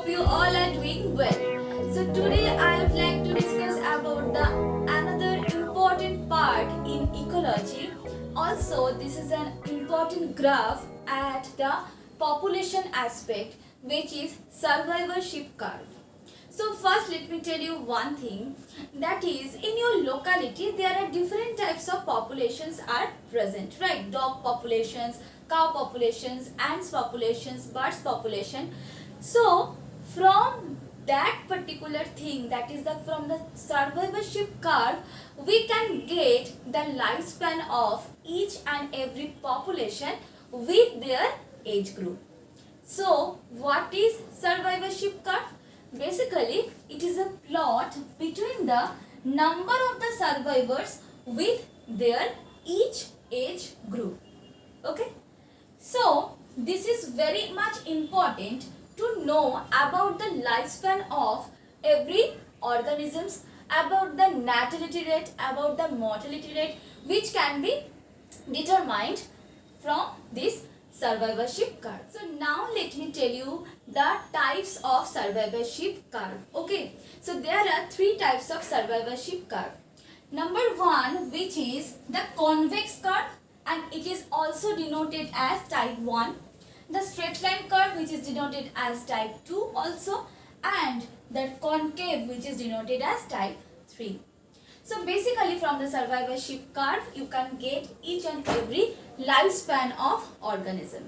hope you all are doing well. So today I would like to discuss about the another important part in ecology. Also, this is an important graph at the population aspect, which is survivorship curve. So first let me tell you one thing, that is in your locality there are different types of populations are present, right? Dog populations, cow populations, ants populations, birds population. So from that particular thing, that is the from the survivorship curve, we can get the lifespan of each and every population with their age group. So what is survivorship curve? Basically, it is a plot between the number of the survivors with their each age group. Okay. So, this is very much important to know about the lifespan of every organisms, about the natality rate, about the mortality rate, which can be determined from this survivorship curve. So now let me tell you the types of survivorship curve. Okay, so there are three types of survivorship curve. Number one, which is the convex curve, and it is also denoted as type 1. The straight line curve, which is denoted as type 2 also, and the concave, which is denoted as type 3. So basically from the survivorship curve, you can get each and every lifespan of organism.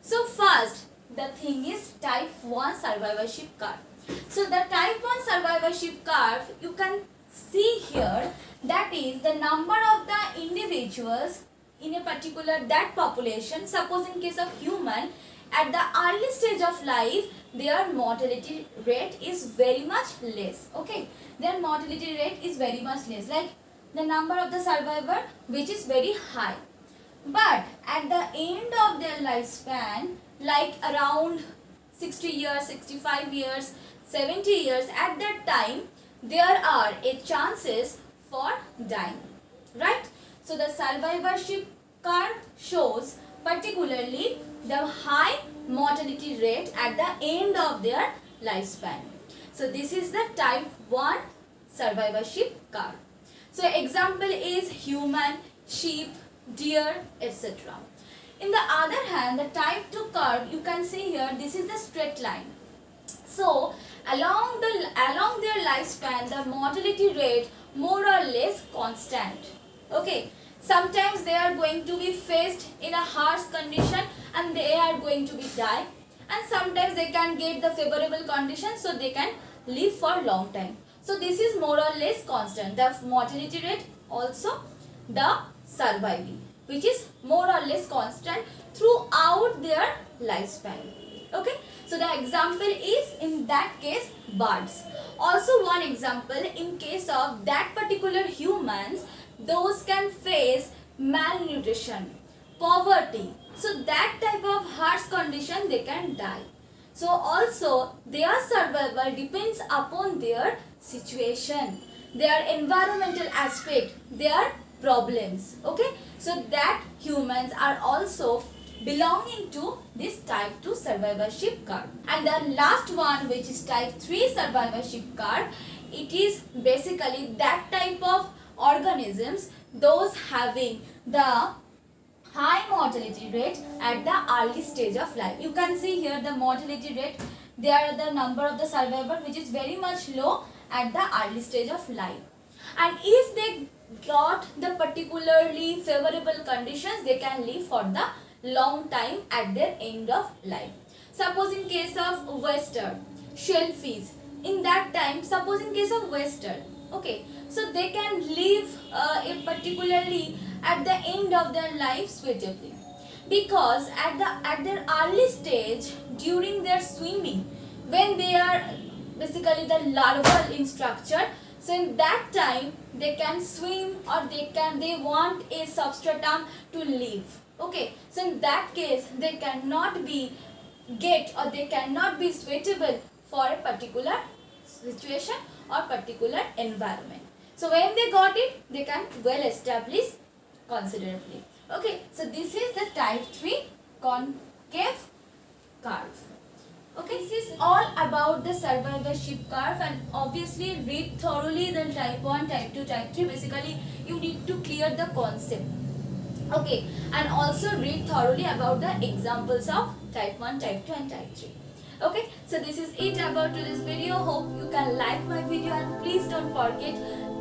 So first, the thing is type 1 survivorship curve. So the type 1 survivorship curve, you can see here, that is the number of the individuals in a particular that population. Suppose in case of human, at the early stage of life, their mortality rate is very much less. Okay, their mortality rate is very much less, like the number of the survivor which is very high. But at the end of their lifespan, like around 60 years, 65 years, 70 years, at that time there are a chances for dying, right? So the survivorship curve shows particularly the high mortality rate at the end of their lifespan. So this is the type 1 survivorship curve. So example is human, sheep, deer, etc. In the other hand, the type 2 curve, you can see here, this is the straight line. So along their lifespan, the mortality rate more or less constant. Okay, sometimes they are going to be faced in a harsh condition and they are going to be die, and sometimes they can get the favorable conditions, so they can live for long time. So this is more or less constant, the mortality rate, also the surviving, which is more or less constant throughout their lifespan. Okay, so the example is in that case birds. Also one example, in case of that particular humans, those can face malnutrition, poverty. So that type of harsh condition, they can die. So also their survival depends upon their situation, their environmental aspect, their problems. Okay, so that humans are also belonging to this type 2 survivorship curve. And the last one, which is type 3 survivorship curve, it is basically that type of organisms, those having the high mortality rate at the early stage of life. You can see here the mortality rate, they are the number of the survivor which is very much low at the early stage of life. And if they got the particularly favorable conditions, they can live for the long time at their end of life. Suppose in case of oyster, shellfish, in that time, suppose in case of oyster, okay, so they can live particularly at the end of their life suitably, because at their early stage, during their swimming, when they are basically the larval in structure, so in that time they can swim, or they want a substratum to live. Okay, so in that case they cannot be they cannot be suitable for a particular situation or particular environment. So when they got it, they can well establish considerably. Okay, so this is the type 3 concave curve. Okay, this is all about about the survivorship curve, and obviously read thoroughly the type 1, type 2, type 3. Basically you need to clear the concept. Okay, and also read thoroughly about the examples of type 1, type 2 and type 3. Okay, so this is it about today's video. Hope you can like my video, and please don't forget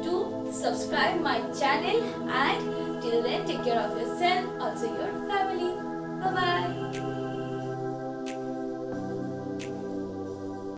to subscribe my channel, and till then take care of yourself, also your family. Bye bye.